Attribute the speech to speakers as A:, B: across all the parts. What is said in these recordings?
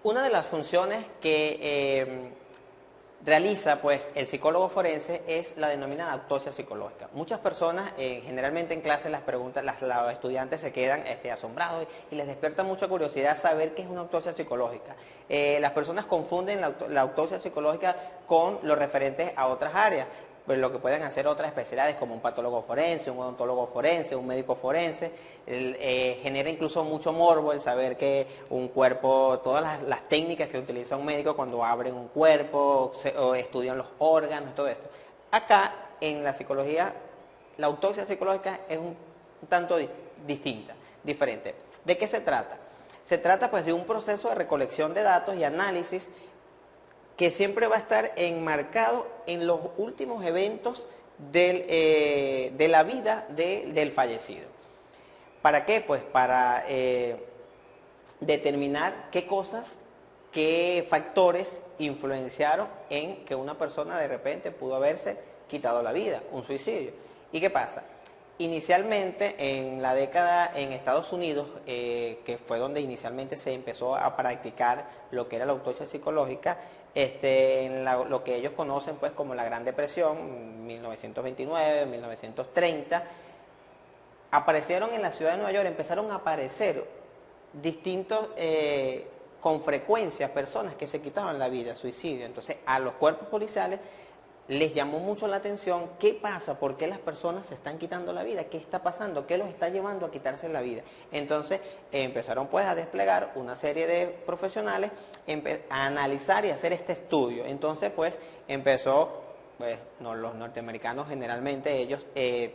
A: Una de las funciones que realiza pues el psicólogo forense es la denominada autopsia psicológica. Muchas personas, generalmente en clase las preguntas, los estudiantes se quedan asombrados y les despierta mucha curiosidad saber qué es una autopsia psicológica. Las personas confunden la autopsia psicológica con lo referente a otras áreas, pues lo que pueden hacer otras especialidades como un patólogo forense, un odontólogo forense, un médico forense. Genera incluso mucho morbo el saber que un cuerpo, todas las técnicas que utiliza un médico cuando abren un cuerpo o estudian los órganos, todo esto. Acá en la psicología, la autopsia psicológica es un tanto distinta, diferente. ¿De qué se trata? Se trata pues de un proceso de recolección de datos y análisis que siempre va a estar enmarcado en los últimos eventos de la vida del fallecido. ¿Para qué? Pues para determinar qué cosas, qué factores influenciaron en que una persona de repente pudo haberse quitado la vida, un suicidio. ¿Y qué pasa? Inicialmente en la década en Estados Unidos, que fue donde inicialmente se empezó a practicar lo que era la autopsia psicológica, en lo que ellos conocen pues como la Gran Depresión, 1929, 1930, aparecieron en la ciudad de Nueva York, empezaron a aparecer distintos, con frecuencia, personas que se quitaban la vida, suicidio. Entonces a los cuerpos policiales les llamó mucho la atención qué pasa, por qué las personas se están quitando la vida, qué está pasando, qué los está llevando a quitarse la vida. Entonces empezaron pues a desplegar una serie de profesionales a analizar y hacer este estudio. Entonces pues empezó, pues los norteamericanos generalmente ellos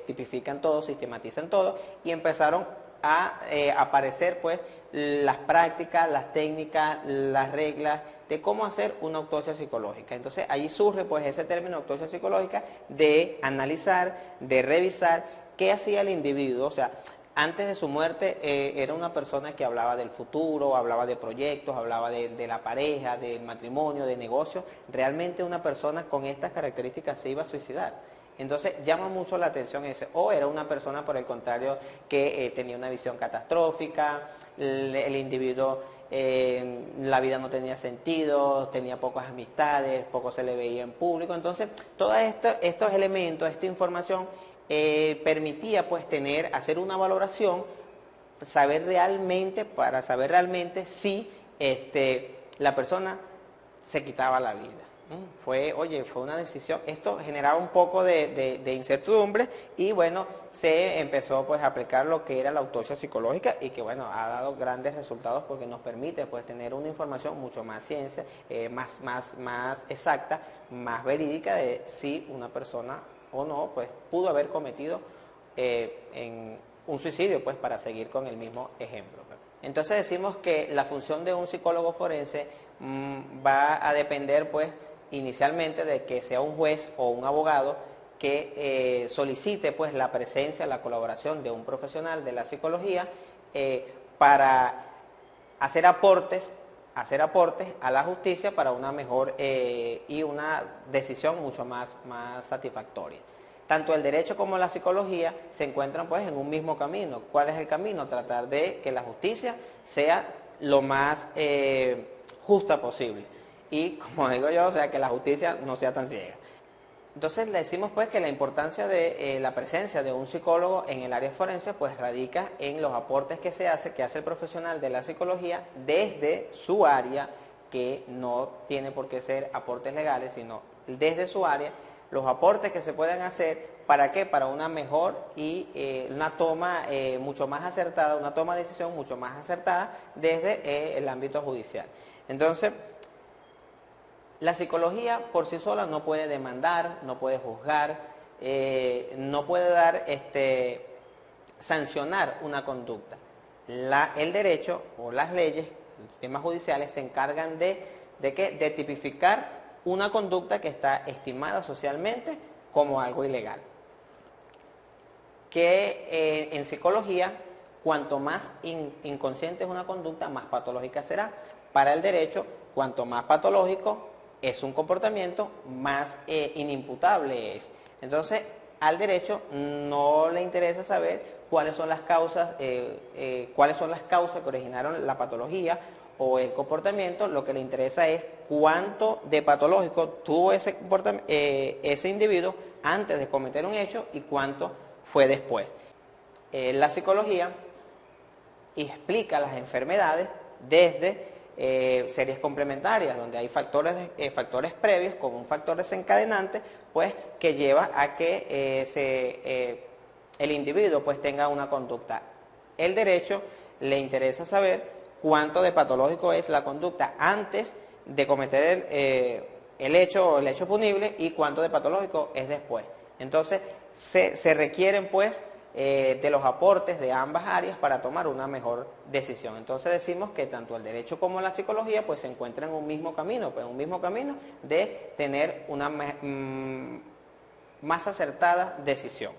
A: tipifican todo, sistematizan todo y empezaron a aparecer pues las prácticas, las técnicas, las reglas de cómo hacer una autopsia psicológica. Entonces allí surge pues ese término autopsia psicológica de analizar, de revisar qué hacía el individuo. O sea, antes de su muerte era una persona que hablaba del futuro, hablaba de proyectos, hablaba de la pareja, del matrimonio, de negocios. Realmente una persona con estas características se iba a suicidar. Entonces llama mucho la atención ese. O era una persona, por el contrario, que tenía una visión catastrófica, el individuo, la vida no tenía sentido, tenía pocas amistades, poco se le veía en público. Entonces, todos estos elementos, esta información, permitía pues hacer una valoración, para saber realmente si la persona se quitaba la vida. Fue una decisión, esto generaba un poco de incertidumbre y bueno, se empezó pues a aplicar lo que era la autopsia psicológica y que bueno, ha dado grandes resultados porque nos permite pues tener una información mucho más ciencia, más exacta, más verídica de si una persona o no pues pudo haber cometido en un suicidio, pues para seguir con el mismo ejemplo. Entonces decimos que la función de un psicólogo forense va a depender pues inicialmente de que sea un juez o un abogado que solicite pues la presencia, la colaboración de un profesional de la psicología para hacer aportes a la justicia para una mejor y una decisión mucho más satisfactoria. Tanto el derecho como la psicología se encuentran pues en un mismo camino. ¿Cuál es el camino? Tratar de que la justicia sea lo más justa posible. Y como digo yo, o sea, que la justicia no sea tan ciega. Entonces le decimos pues que la importancia de la presencia de un psicólogo en el área forense pues radica en los aportes que hace el profesional de la psicología desde su área, que no tiene por qué ser aportes legales, sino desde su área, los aportes que se pueden hacer, ¿para qué? Para una mejor y una toma mucho más acertada, una toma de decisión mucho más acertada desde el ámbito judicial. Entonces, la psicología por sí sola no puede demandar, no puede juzgar, no puede sancionar una conducta. El derecho o las leyes, los sistemas judiciales se encargan de tipificar una conducta que está estimada socialmente como algo ilegal. Que en psicología, cuanto más inconsciente es una conducta, más patológica será. Para el derecho, cuanto más patológico es un comportamiento, más inimputable es. Entonces, al derecho no le interesa saber cuáles son las causas que originaron la patología o el comportamiento, lo que le interesa es cuánto de patológico tuvo ese individuo antes de cometer un hecho y cuánto fue después. La psicología explica las enfermedades desde series complementarias, donde hay factores previos como un factor desencadenante, pues que lleva a que el individuo pues tenga una conducta. El derecho le interesa saber cuánto de patológico es la conducta antes de cometer el hecho punible y cuánto de patológico es después. Entonces se requieren pues de los aportes de ambas áreas para tomar una mejor decisión. Entonces decimos que tanto el derecho como la psicología pues se encuentran en un mismo camino, de tener una más acertada decisión.